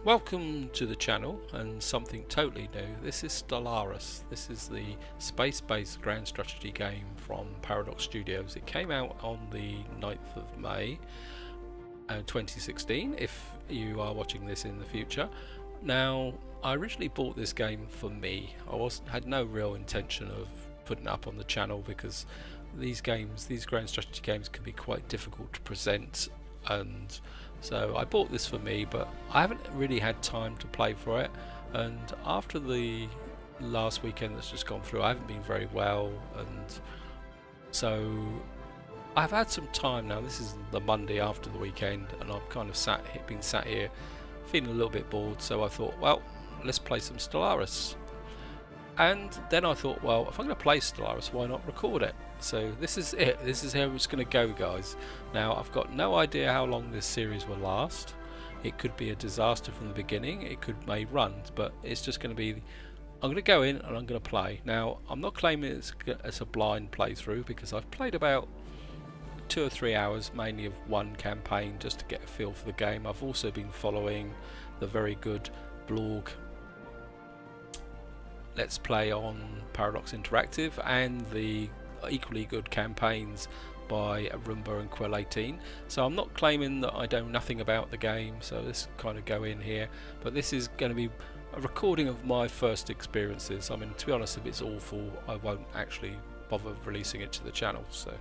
Welcome to the channel and something totally new. This is Stellaris. This is the space-based grand strategy game from Paradox Studios. It came out on the 9th of May 2016, if you are watching this in the future. Now, I originally bought this game for me. I had no real intention of putting it up on the channel because these grand strategy games can be quite difficult to present, and so I bought this for me, but I haven't really had time to play for it, and after the last weekend that's just gone through, I haven't been very well, and so I've had some time now. This is the Monday after the weekend, and I've kind of been sat here feeling a little bit bored, so I thought, well, let's play some Stellaris. And then I thought, well, if I'm going to play Stellaris, why not record it? So this is it. This is how it's going to go, guys. Now, I've got no idea how long this series will last. It could be a disaster from the beginning. It may run, but it's just going to be, I'm going to go in and I'm going to play. Now, I'm not claiming it's a blind playthrough because I've played about 2 or 3 hours, mainly of one campaign, just to get a feel for the game. I've also been following the very good blog Let's Play on Paradox Interactive and the equally good campaigns by Roomba and Quill 18. So I'm not claiming that I know nothing about the game, so let's kind of go in here, but this is going to be a recording of my first experiences. I mean, to be honest, if it's awful, I won't actually bother releasing it to the channel. So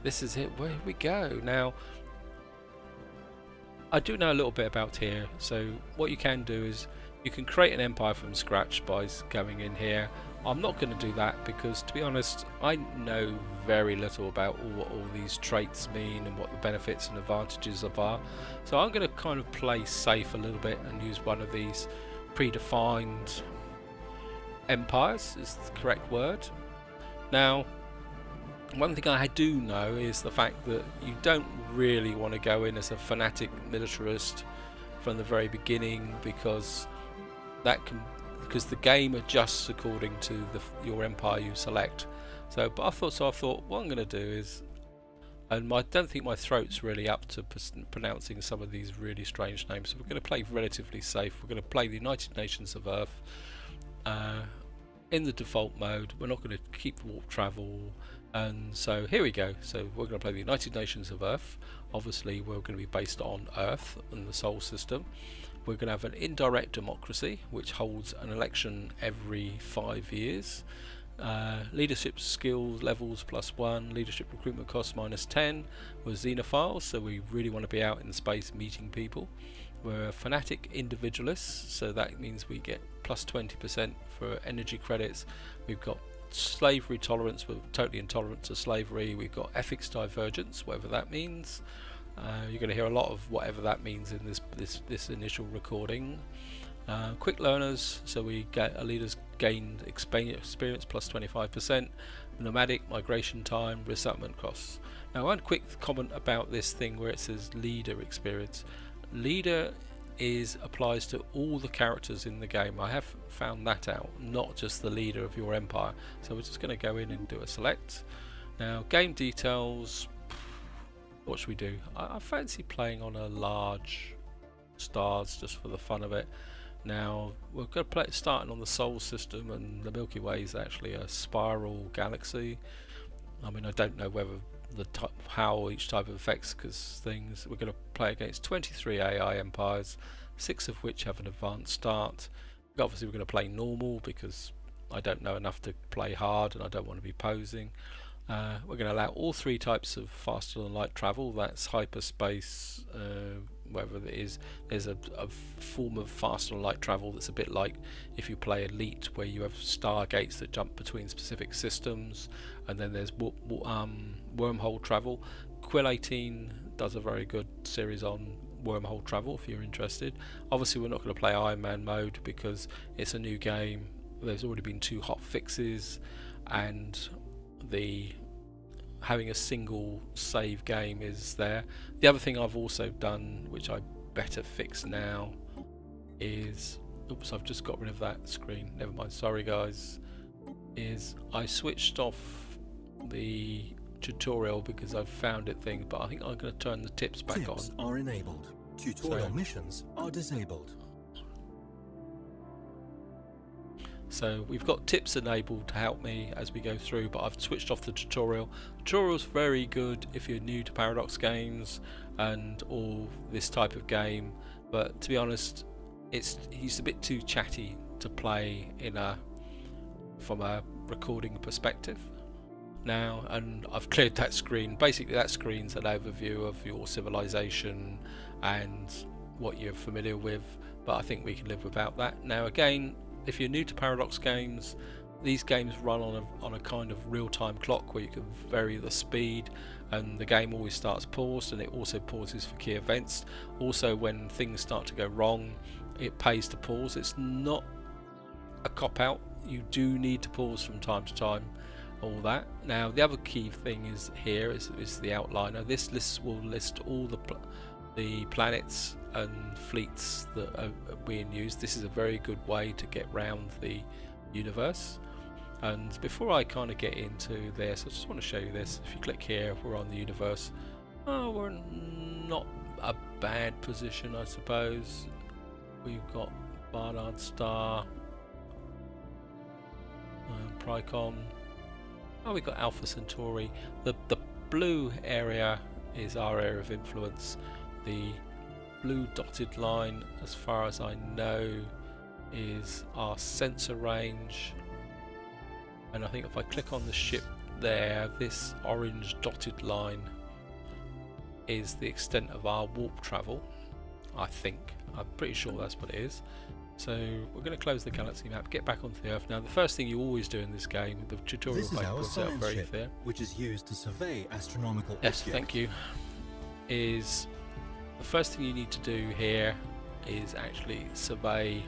this is it. Where we go now. I do know a little bit about here, so what you can do is you can create an empire from scratch by going in here. I'm not going to do that because, to be honest, I know very little about what all these traits mean and what the benefits and advantages of are. So I'm going to kind of play safe a little bit and use one of these predefined empires, is the correct word. Now, one thing I do know is the fact that you don't really want to go in as a fanatic militarist from the very beginning, because the game adjusts according to your empire you select. So, but I thought what I'm going to do is, and I don't think my throat's really up to pronouncing some of these really strange names, so we're going to play relatively safe. We're going to play the United Nations of Earth in the default mode. We're not going to keep warp travel, and so here we go. So we're going to play the United Nations of Earth. Obviously we're going to be based on Earth and the Sol system. We're going to have an indirect democracy which holds an election every 5 years. Leadership skills levels +1, leadership recruitment costs -10. We're xenophiles, so we really want to be out in space meeting people. We're fanatic individualists, so that means we get +20% for energy credits. We've got slavery tolerance, we're totally intolerant to slavery. We've got ethics divergence, whatever that means. You're going to hear a lot of whatever that means in this initial recording. Quick learners, so we get our leaders gained experience +25%. Nomadic, migration time, resettlement costs. Now, one quick comment about this thing where it says leader experience. Leader applies to all the characters in the game. I have found that out, not just the leader of your empire. So we're just going to go in and do a select. Now, game details. What should we do? I fancy playing on a large stars just for the fun of it. Now we're going to play starting on the Sol system, and the Milky Way is actually a spiral galaxy. I mean, I don't know whether how each type affects things. We're going to play against 23 AI empires, 6 of which have an advanced start. Obviously we're going to play normal because I don't know enough to play hard and I don't want to be posing. We're going to allow all 3 types of faster than light travel. That's hyperspace, whatever it is. There's a form of faster than light travel that's a bit like if you play Elite, where you have stargates that jump between specific systems, and then there's wormhole travel. Quill 18 does a very good series on wormhole travel if you're interested. Obviously we're not going to play Iron Man mode because it's a new game. There's already been 2 hot fixes, and having a single save game is there. The other thing I've also done, which I better fix now, is I've just got rid of that screen, never mind, sorry guys, is I switched off the tutorial because I've found it thing, but I think I'm going to turn the tips back on. Tips are enabled. Tutorial missions are disabled. So we've got tips enabled to help me as we go through, but I've switched off the tutorial. The tutorial's very good if you're new to Paradox games and all this type of game, but to be honest, he's a bit too chatty to play from a recording perspective now. And I've cleared that screen. Basically that screen's an overview of your civilization and what you're familiar with, but I think we can live without that. Now again, if you're new to Paradox games, these games run on a kind of real-time clock where you can vary the speed, and the game always starts paused, and it also pauses for key events. Also, when things start to go wrong, it pays to pause. It's not a cop-out. You do need to pause from time to time, all that. Now the other key thing is here is the outliner. This list will list all the planets and fleets that are being used. This is a very good way to get round the universe. And before I kind of get into this, I just want to show you this. If you click here, we're on the universe. Oh, we're not a bad position, I suppose. We've got Barnard Star, Pricon. Oh, we've got Alpha Centauri. The blue area is our area of influence. The blue dotted line, as far as I know, is our sensor range. And I think if I click on the ship there, this orange dotted line is the extent of our warp travel. I think. I'm pretty sure that's what it is. So we're going to close the galaxy map, get back onto the Earth. Now the first thing you always do in this game, the tutorial page puts out very clear, which is used to survey astronomical yes, objects. thank you. Is the first thing you need to do here is actually survey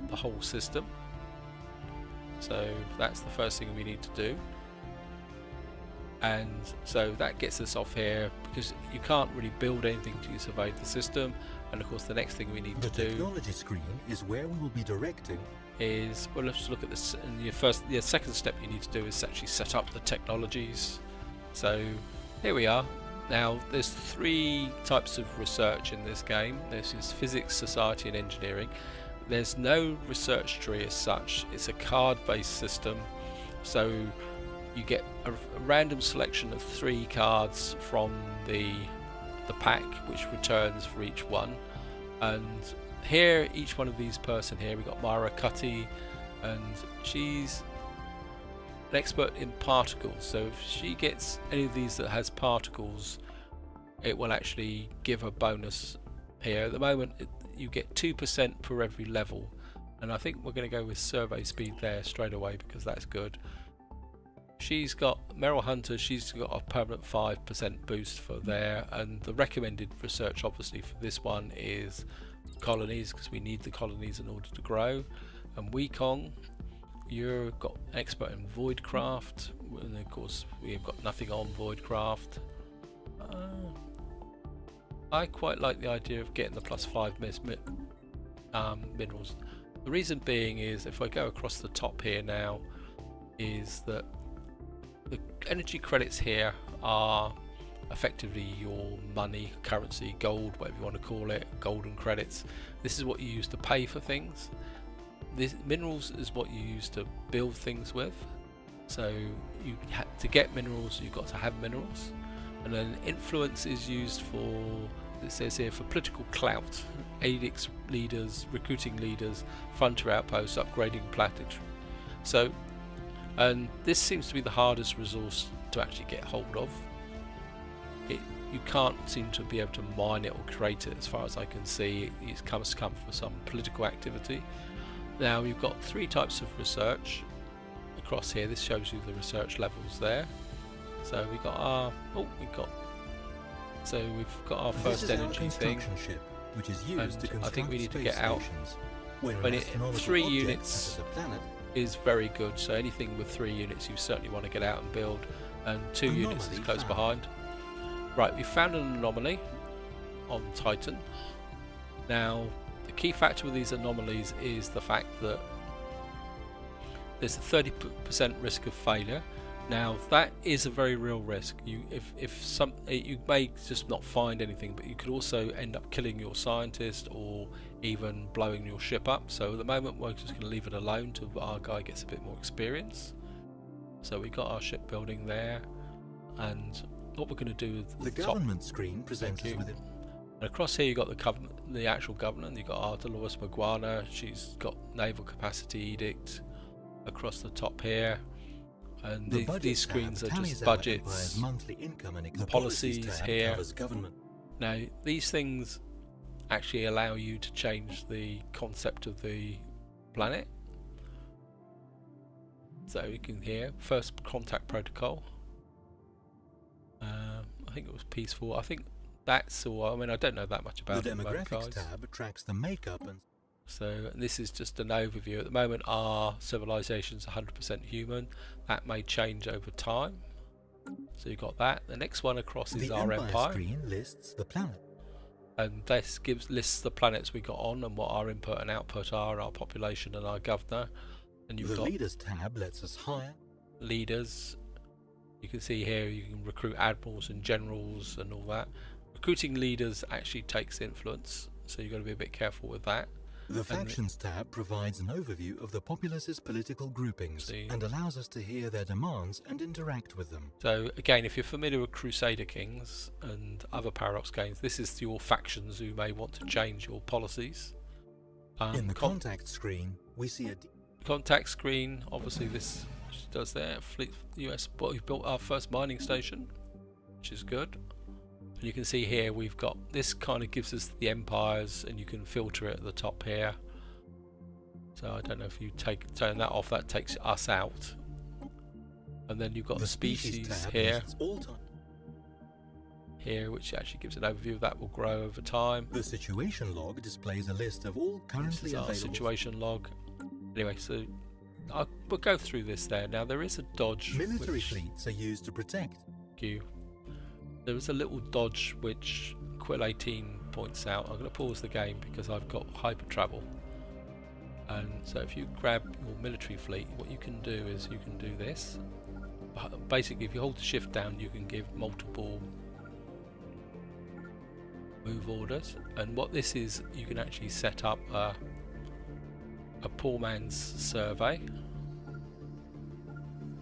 the whole system. So that's the first thing we need to do. And so that gets us off here, because you can't really build anything till you survey the system. And of course the next thing we need to do, the technology screen, is where we will be directing, is, well, let's look at this. And your second step you need to do is actually set up the technologies. So here we are. Now there's 3 types of research in this game. This is physics, society and engineering. There's no research tree as such. It's a card-based system, so you get a random selection of 3 cards from the pack, which returns for each one. And here, each one of these person here, we got Mara Cutty, and she's an expert in particles. So if she gets any of these that has particles, it will actually give a bonus here. At the moment, you get 2% per every level, and I think we're going to go with survey speed there straight away because that's good. She's got Meryl Hunter, she's got a permanent 5% boost for there, and the recommended research obviously for this one is colonies, because we need the colonies in order to grow. And Wekong, you've got expert in voidcraft, and of course we've got nothing on voidcraft. I quite like the idea of getting the +5 minerals. The reason being is, if I go across the top here now, is that the energy credits here are effectively your money, currency, gold, whatever you want to call it, golden credits. This is what you use to pay for things. This minerals is what you use to build things with. So to get minerals, you've got to have minerals. And then influence is used for, it says here, for political clout, edicts leaders, recruiting leaders, frontier outposts, upgrading planetary. So, and this seems to be the hardest resource to actually get hold of. You can't seem to be able to mine it or create it, as far as I can see. It comes to come for some political activity. Now you've got 3 types of research across here. This shows you the research levels there. So we got our we've got our first energy thing, ship, which is used to I think we need to get out. When 3 units is very good, so anything with 3 units you certainly want to get out and build, and 2 units is close behind. Right, we found an anomaly on Titan. Now the key factor with these anomalies is the fact that there's a 30% risk of failure. Now that is a very real risk. You may just not find anything, but you could also end up killing your scientist or even blowing your ship up. So at the moment we're just going to leave it alone till our guy gets a bit more experience. So we got our shipbuilding there, and what we're going to do is the government screen presents us with it. And across here you got the actual government. You got our Dolores Maguana. She's got naval capacity edict across the top here. And these screens are just budgets, monthly income and policies here. Government. Now these things actually allow you to change the concept of the planet. So you can hear first contact protocol. I think it was peaceful. I think that's all. I mean, I don't know that much about the it. demographics tab tracks the makeup and. So this is just an overview. At the moment our civilization's 100% human. That may change over time. So you got that. The next one across is our empire. Screen lists the planet. And this lists the planets we got on and what our input and output are, our population and our governor. And you've got leaders tab lets us hire leaders. You can see here you can recruit admirals and generals and all that. Recruiting leaders actually takes influence, so you've got to be a bit careful with that. The Factions tab provides an overview of the populace's political groupings and allows us to hear their demands and interact with them. So again, if you're familiar with Crusader Kings and other Paradox games, this is your factions who may want to change your policies. In the contact screen, we see a contact screen. Obviously this does there. Fleet US, well, we've built our first mining station, which is good. And you can see here we've got this kind of gives us the empires, and you can filter it at the top here. So I don't know if you turn that off, that takes us out. And then you've got the species here. Here, which actually gives an overview of that will grow over time. The situation log displays a list of all currently available. Situation log. Anyway, so we'll go through this there. Now there is a dodge. Military fleets are used to protect. There is a little dodge which Quill 18 points out. I'm going to pause the game because I've got hyper travel. And so if you grab your military fleet, what you can do is you can do this. Basically, if you hold the shift down, you can give multiple move orders. And what this is, you can actually set up a poor man's survey,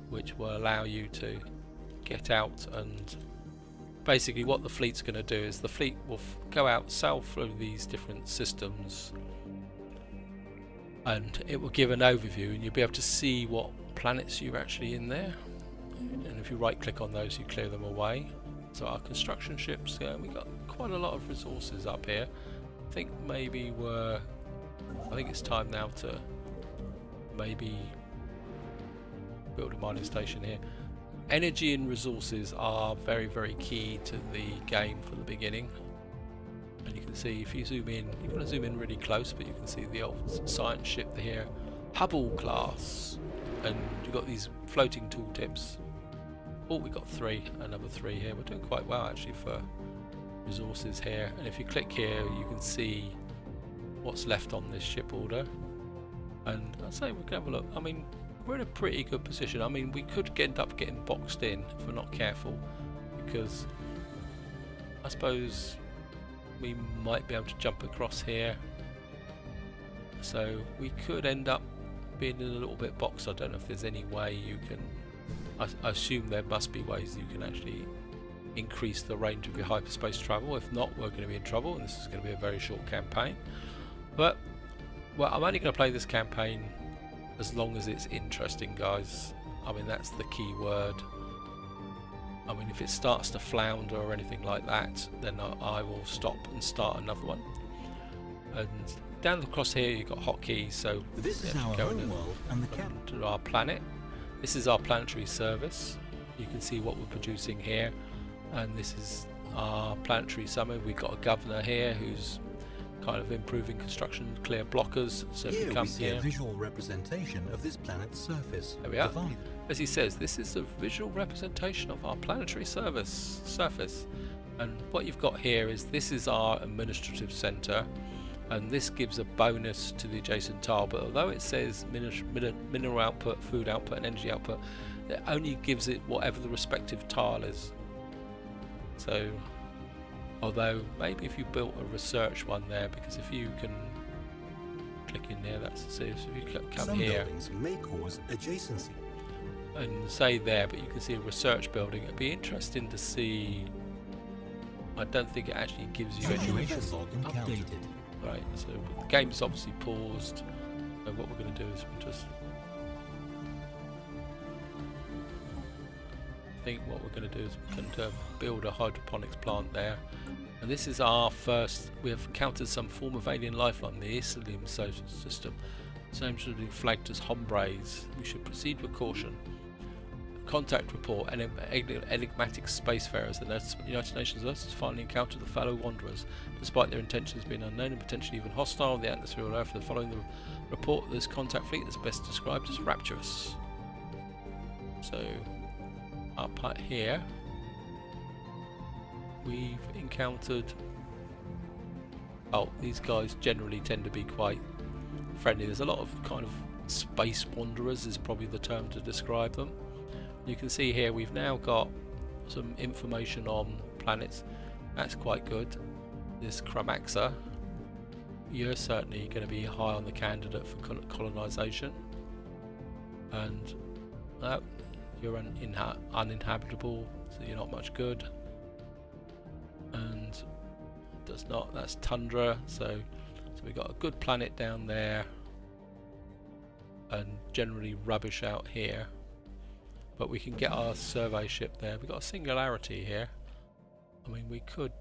which will allow you to get out. And basically what the fleet's going to do is the fleet will go out, sail through these different systems, and it will give an overview, and you'll be able to see what planets you're actually in there. And if you right click on those, you clear them away. So our construction ships, yeah, we've got quite a lot of resources up here. I think it's time now to maybe build a mining station here. Energy and resources are very, very key to the game from the beginning. And you can see if you zoom in, you've got to zoom in really close, but you can see the old science ship here, Hubble class, and you've got these floating tooltips. Oh, we got another three here. We're doing quite well actually for resources here. And if you click here, you can see what's left on this ship order. And I'd say we can have a look. I mean, we're in a pretty good position. I mean, we could end up getting boxed in if we're not careful, because I suppose we might be able to jump across here, so we could end up being in a little bit boxed. I don't know if there's any way you can, I assume there must be ways you can actually increase the range of your hyperspace travel. If not, we're going to be in trouble, and this is going to be a very short campaign. But well, I'm only going to play this campaign as long as it's interesting, guys. I mean, that's the key word. I mean, if it starts to flounder or anything like that, then I will stop and start another one. And down across here you've got hotkeys, so this is our home world and to our planet. This is our planetary service. You can see what we're producing here, and this is our planetary summit. We've got a governor here who's kind of improving construction, clear blockers. So if you come here, a visual representation of this planet's surface. There we are. As he says, this is a visual representation of our planetary surface. And what you've got here is this is our administrative centre, and this gives a bonus to the adjacent tile. But although it says mineral output, food output, and energy output, it only gives it whatever the respective tile is. So, although maybe if you built a research one there, because if you can click in there, that's so if you come Some here buildings may cause adjacency. and say there, but you can see a research building. It'd be interesting to see. I don't think it actually gives you any Situation log encountered. right. So the game's obviously paused. So what we're going to do is we'll just. I think what we're going to do is we're going to build a hydroponics plant there, and this is our first. We have encountered some form of alien life on the Islium solar system. Some should be flagged as hombres. We should proceed with caution. Contact report: enigmatic spacefarers. The United Nations Earth has finally encountered the fellow wanderers. Despite their intentions being unknown and potentially even hostile, the atmosphere on Earth following the report of this contact fleet is best described as rapturous. So, up here, we've encountered. Oh, these guys generally tend to be quite friendly. There's a lot of kind of space wanderers, is probably the term to describe them. You can see here we've now got some information on planets. That's quite good. This Chromaxa, you're certainly going to be high on the candidate for colonization, and you're uninhabitable, so you're not much good. And does not. That's tundra. So we've got a good planet down there, and generally rubbish out here. But we can get our survey ship there. We've got a singularity here. I mean, we could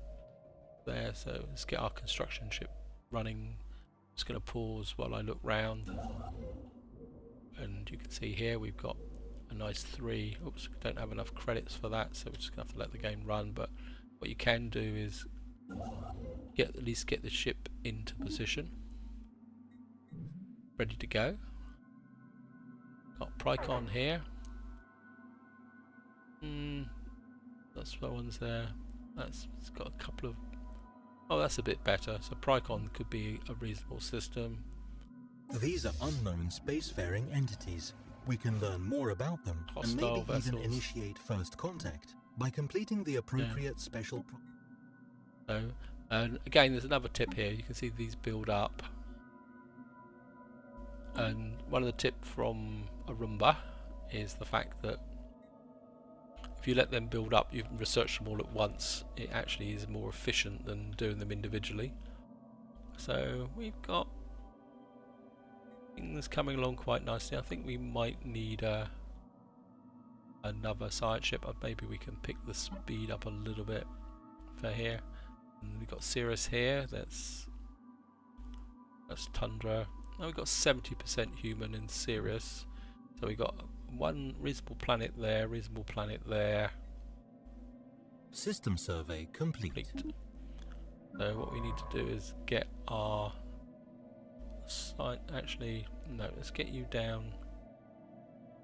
there. So let's get our construction ship running. I'm just going to pause while I look round. And you can see here we've got a nice 3. Oops, we don't have enough credits for that, so we're just going to have to let the game run. But what you can do is at least get the ship into position. Ready to go. Got Prycon here. That's the ones there. It's got a couple of. Oh, that's a bit better. So Prycon could be a reasonable system. These are unknown spacefaring entities. We can learn more about them Hostile and maybe vessels. even initiate first contact by completing the appropriate special. So, and again, there's another tip here. You can see these build up. And one of the tips from Arumba is the fact that if you let them build up, you can research them all at once. It actually is more efficient than doing them individually. So we've got things coming along quite nicely. I think we might need another science ship. Maybe we can pick the speed up a little bit for here. And we've got Cirrus here. That's Tundra. Now we've got 70% human in Sirius, so we've got one reasonable planet there, System survey complete. So what we need to do is get our site. Actually, no. Let's get you down.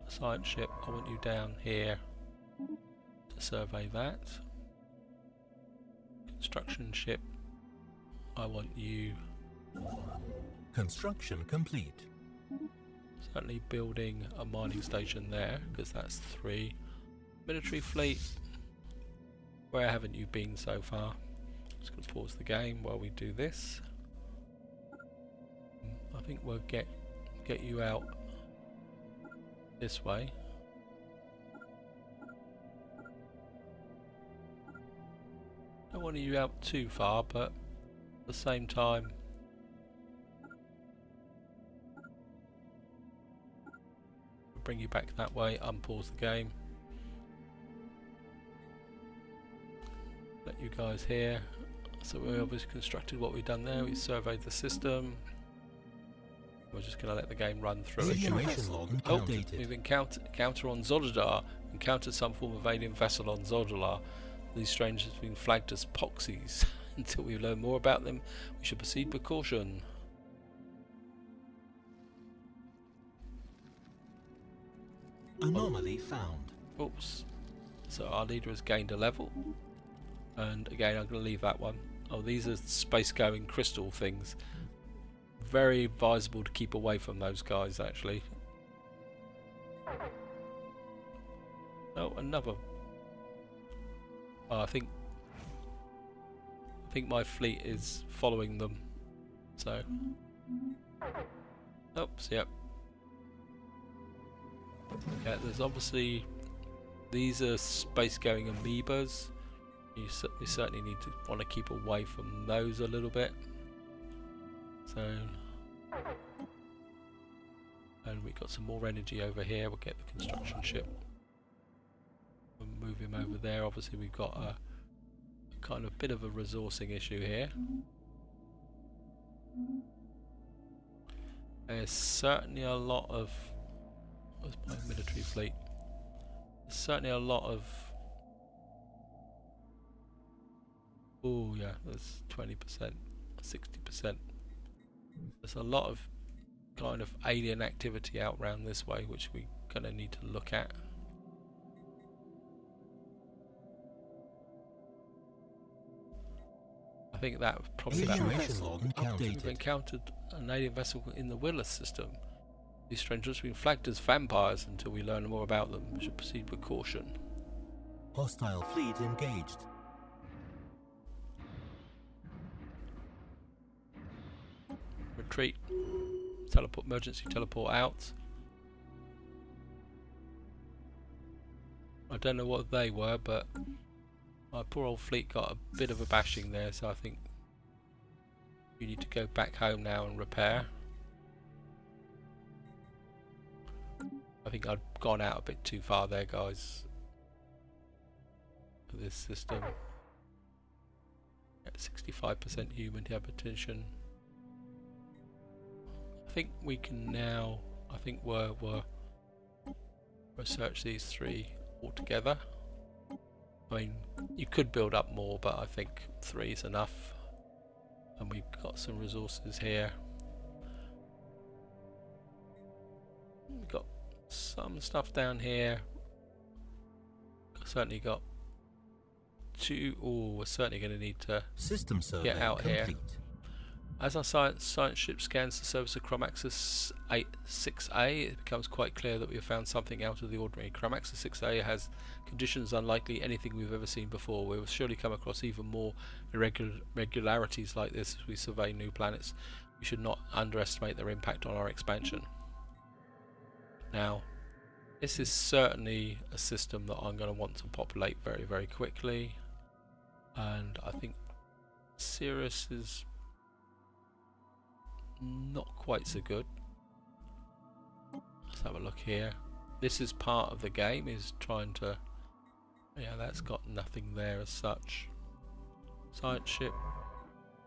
Science ship. I want you down here to survey that. Construction ship. I want you. Construction complete. Certainly building a mining station there, because that's 3. Military fleet. Where haven't you been so far? Just going to pause the game while we do this. I think we'll get you out this way. Don't want you out too far, but at the same time, bring you back that way, unpause the game. Let you guys here. So we obviously constructed what we've done there. We surveyed the system. We're just going to let the game run through it. Oh, we've encounter on Zododar. Encountered some form of alien vessel on Zododar. These strangers have been flagged as poxies. Until we learn more about them, we should proceed with caution. Anomaly found. Oops. So our leader has gained a level. And again, I'm going to leave that one. Oh, these are space-going crystal things. Very advisable to keep away from those guys, actually. Oh, another. Oh, I think my fleet is following them. So. Oops. Yep. Yeah, there's obviously these are space-going amoebas. You certainly need to want to keep away from those a little bit. So, and we've got some more energy over here. We'll get the construction ship. We'll move him over there. Obviously, we've got a kind of bit of a resourcing issue here. There's certainly a lot of. Where's my military fleet? There's certainly a lot of. Oh yeah, there's 20%, 60%. There's a lot of kind of alien activity out round this way, which we're gonna need to look at. I think that probably we've encountered an alien vessel in the Willis system. These strangers have been flagged as vampires until we learn more about them. We should proceed with caution. Hostile fleet engaged. Retreat. Teleport. Emergency teleport out. I don't know what they were, but my poor old fleet got a bit of a bashing there, so I think you need to go back home now and repair. I think I've gone out a bit too far there, guys, for this system. At 65% human habitation. I think we can now, I think we'll research these three all together. I mean, you could build up more, but I think 3 is enough. And we've got some resources here. We've got some stuff down here. Certainly got 2. Oh, we're certainly going to need to System survey get out complete. here. As our science ship scans the surface of Chromaxis 6A, it becomes quite clear that we have found something out of the ordinary. Chromaxis 6A has conditions unlikely anything we've ever seen before. We will surely come across even more irregularities like this as we survey new planets. We should not underestimate their impact on our expansion. Now, this is certainly a system that I'm going to want to populate very, very quickly. And I think Sirius is not quite so good. Let's have a look here. This is part of the game, is trying to, yeah, that's got nothing there as such. Science ship,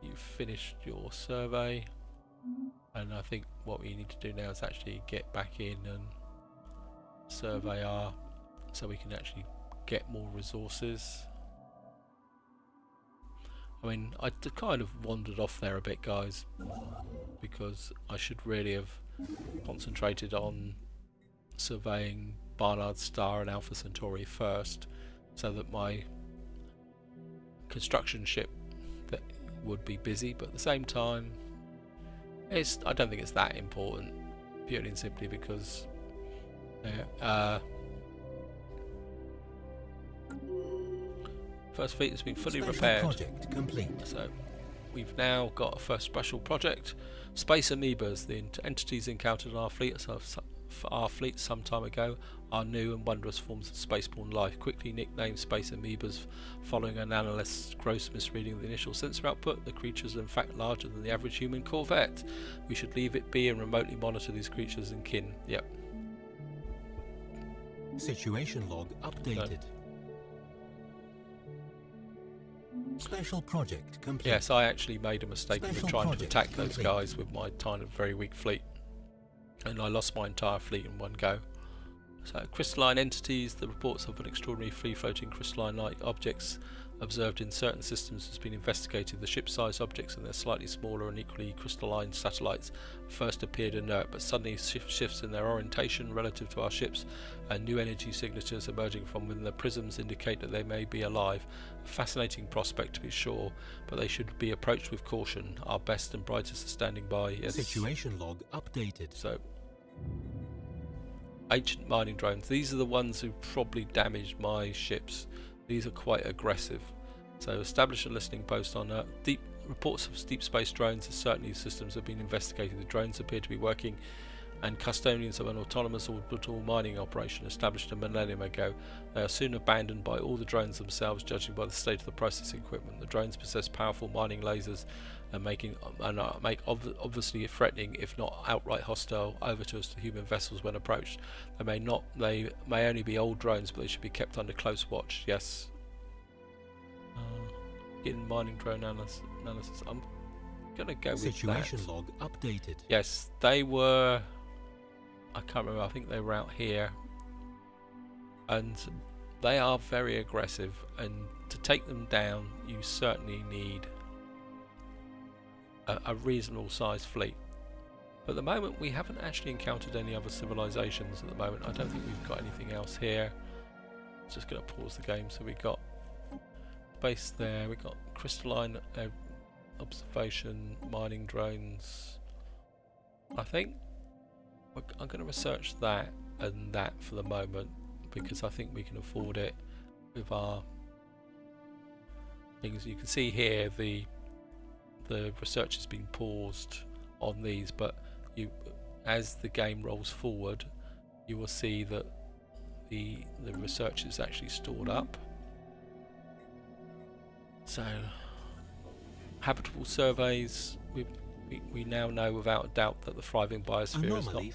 you've finished your survey, and I think what we need to do now is actually get back in and survey our, so we can actually get more resources. I mean, I kind of wandered off there a bit, guys, because I should really have concentrated on surveying Barnard's Star and Alpha Centauri first, so that my construction ship that would be busy, but at the same time, I don't think it's that important, purely and simply because first fleet has been fully repaired. Project complete. So we've now got a first special project. Space amoebas, the entities encountered in our fleet some time ago, are new and wondrous forms of spaceborne life. Quickly nicknamed space amoebas following an analyst's gross misreading of the initial sensor output. The creatures are in fact larger than the average human corvette. We should leave it be and remotely monitor these creatures and kin. Yep. Situation log updated. Special project complete. Yes, I actually made a mistake of Special trying to project attack those complete. guys with my kind of very weak fleet, and I lost my entire fleet in one go. So crystalline entities, the reports of an extraordinary free-floating crystalline-like objects observed in certain systems has been investigated. The ship-sized objects and their slightly smaller and equally crystalline satellites first appeared inert, but suddenly shifts in their orientation relative to our ships, and new energy signatures emerging from within the prisms indicate that they may be alive. A fascinating prospect to be sure, but they should be approached with caution. Our best and brightest are standing by. Yes. Situation log updated. So Ancient mining drones. These are the ones who probably damaged my ships. These are quite aggressive. So establish a listening post on Earth. Deep reports of deep space drones. Certainly systems have been investigated. The drones appear to be working and custodians of an autonomous orbital mining operation established a millennium ago. They are soon abandoned by all the drones themselves, judging by the state of the processing equipment. The drones possess powerful mining lasers and make obviously threatening, if not outright hostile, overtures to human vessels when approached. They may only be old drones, but they should be kept under close watch. Yes. Getting mining drone analysis. I'm gonna go with that. Situation log updated. Yes, they were. I can't remember. I think they were out here, and they are very aggressive. And to take them down, you certainly need a reasonable sized fleet. But at the moment, we haven't actually encountered any other civilizations. At the moment, I don't think we've got anything else here. Just going to pause the game. So we got base there. We got crystalline observation, mining drones. I think I'm going to research that and that for the moment, because I think we can afford it with our things. You can see here the research has been paused on these, but as the game rolls forward, you will see that the research is actually stored up. So habitable surveys, we now know without a doubt that the thriving biosphere is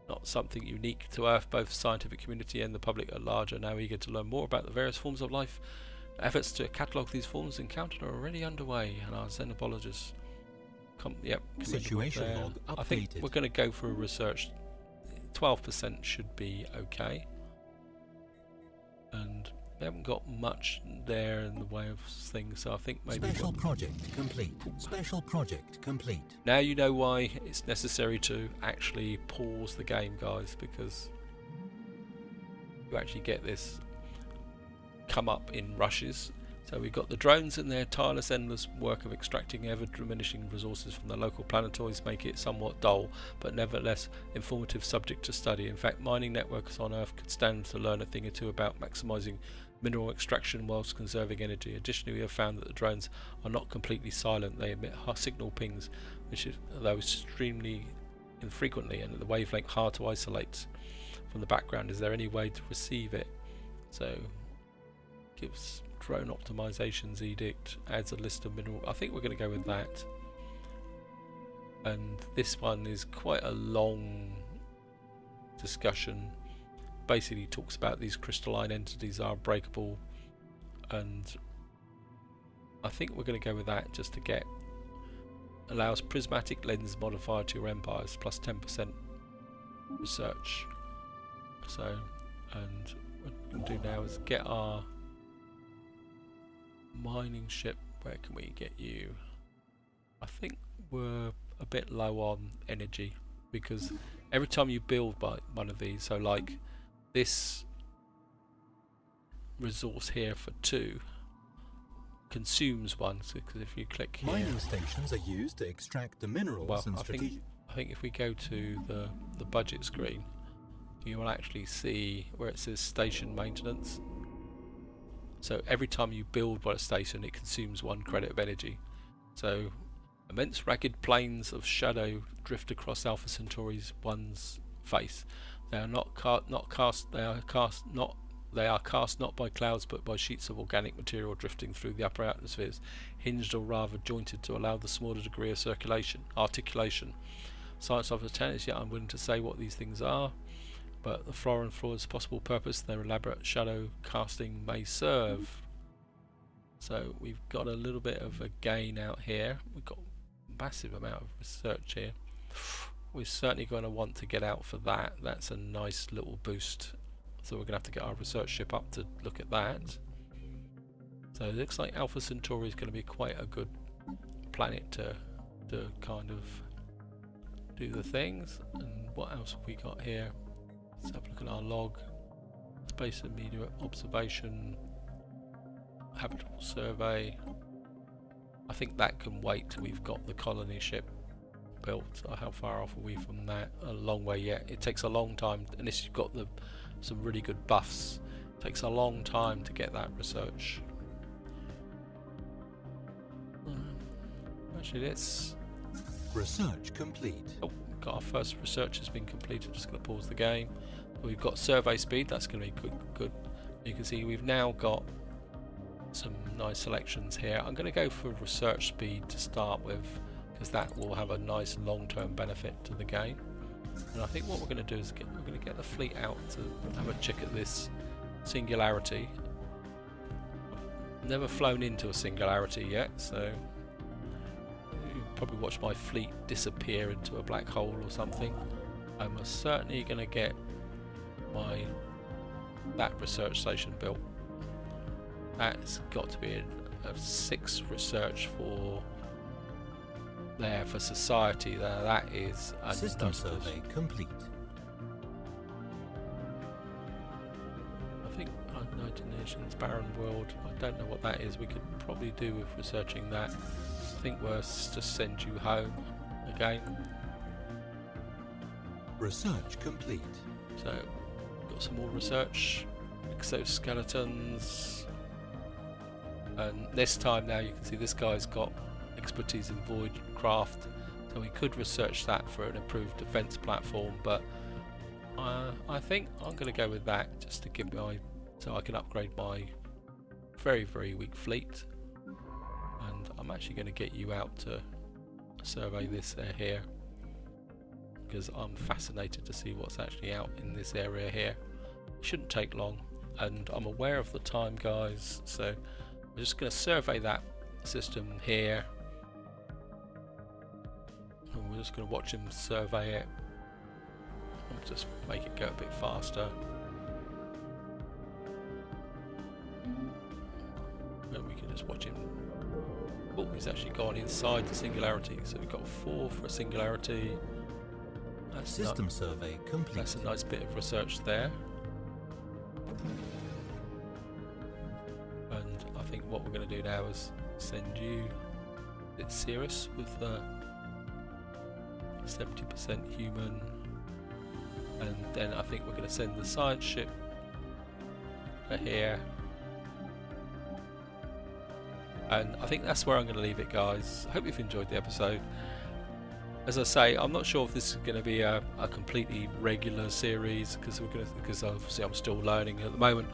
not something unique to Earth. Both the scientific community and the public at large are now eager to learn more about the various forms of life. Efforts to catalogue these forms encountered are already underway, and our xenobologists situation log updated. I think we're going to go for a research. 12% should be okay, and we haven't got much there in the way of things, so I think maybe special project complete. Special project complete. Now you know why it's necessary to actually pause the game, guys, because you actually get this come up in rushes. So we've got the drones and their tireless, endless work of extracting ever-diminishing resources from the local planetoids make it somewhat dull, but nevertheless informative subject to study. In fact, mining networks on Earth could stand to learn a thing or two about maximising mineral extraction whilst conserving energy. Additionally, we have found that the drones are not completely silent. They emit signal pings, which is, though extremely infrequently and at the wavelength hard to isolate from the background. Is there any way to receive it? So gives drone optimizations edict, adds a list of mineral. I think we're going to go with that. And this one is quite a long discussion. Basically talks about these crystalline entities are unbreakable, and I think we're going to go with that just to get. Allows prismatic lens modifier to your empires plus 10% research. So, and what we can do now is get our mining ship. Where can we get you? I think we're a bit low on energy, because every time you build by one of these, so like this resource here for 2 consumes 1, so because if you click here, mining stations are used to extract the minerals and I think if we go to the budget screen, you will actually see where it says station maintenance. So every time you build by a station, it consumes 1 credit of energy. So immense ragged plains of shadow drift across Alpha Centauri's one's face. They are cast not by clouds but by sheets of organic material drifting through the upper atmospheres, hinged or rather jointed to allow the smaller degree of articulation. Science of the 10 is yet unwilling to say what these things are, but the flora and fauna's possible purpose their elaborate shadow casting may serve. So we've got a little bit of a gain out here. We've got a massive amount of research here. We're certainly going to want to get out for that. That's a nice little boost. So we're going to have to get our research ship up to look at that. So it looks like Alpha Centauri is going to be quite a good planet to kind of do the things. And what else have we got here? Let's have a look at our log. Space and media observation. Habitable survey. I think that can wait till we've got the colony ship built. How far off are we from that? A long way yet. It takes a long time, unless you've got some really good buffs. It takes a long time to get that research. Actually, let's... Research complete. Oh, got our first research has been completed. Just going to pause the game. We've got survey speed. That's going to be good. You can see we've now got some nice selections here. I'm going to go for research speed to start with, because that will have a nice long-term benefit to the game. And I think what we're going to do is we're going to get the fleet out to have a check at this singularity. I've never flown into a singularity yet, so you'll probably watch my fleet disappear into a black hole or something. I'm certainly going to get that research station built. That's got to be a 6 research for society there. That is a system survey complete. I think United Nations Barren World, I don't know what that is. We could probably do with researching that. I think we'll just send you home again. Research complete. So got some more research. Exoskeletons. And this time now you can see this guy's got expertise in void craft, so we could research that for an improved defense platform, but I think I'm going to go with that just to give so I can upgrade my very, very weak fleet. And I'm actually going to get you out to survey this here, because I'm fascinated to see what's actually out in this area here. It shouldn't take long, and I'm aware of the time, guys, so I'm just going to survey that system here, and we're just going to watch him survey it. I'll just make it go a bit faster. And we can just watch him. Oh, he's actually gone inside the singularity, so we've got 4 for a singularity. That's system survey complete. That's a nice bit of research there. And I think what we're going to do now is send you Stellaris with 70% human, and then I think we're going to send the science ship here. And I think that's where I'm going to leave it, guys. I hope you've enjoyed the episode. As I say, I'm not sure if this is going to be a completely regular series, because obviously I'm still learning at the moment.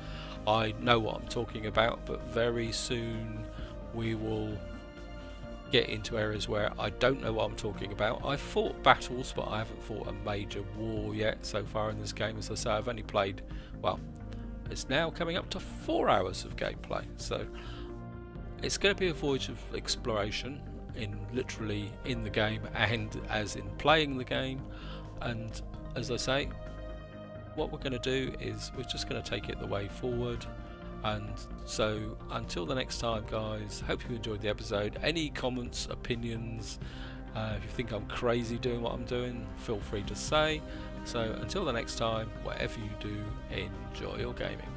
I know what I'm talking about, but very soon we will get into areas where I don't know what I'm talking about. I've fought battles, but I haven't fought a major war yet so far in this game. As I say, I've only played, well, it's now coming up to 4 hours of gameplay, so it's going to be a voyage of exploration, literally in the game and as in playing the game. And as I say, what we're going to do is we're just going to take it the way forward. And so until the next time, guys, hope you enjoyed the episode. Any comments, opinions, if you think I'm crazy doing what I'm doing, feel free to say. So until the next time, whatever you do, enjoy your gaming.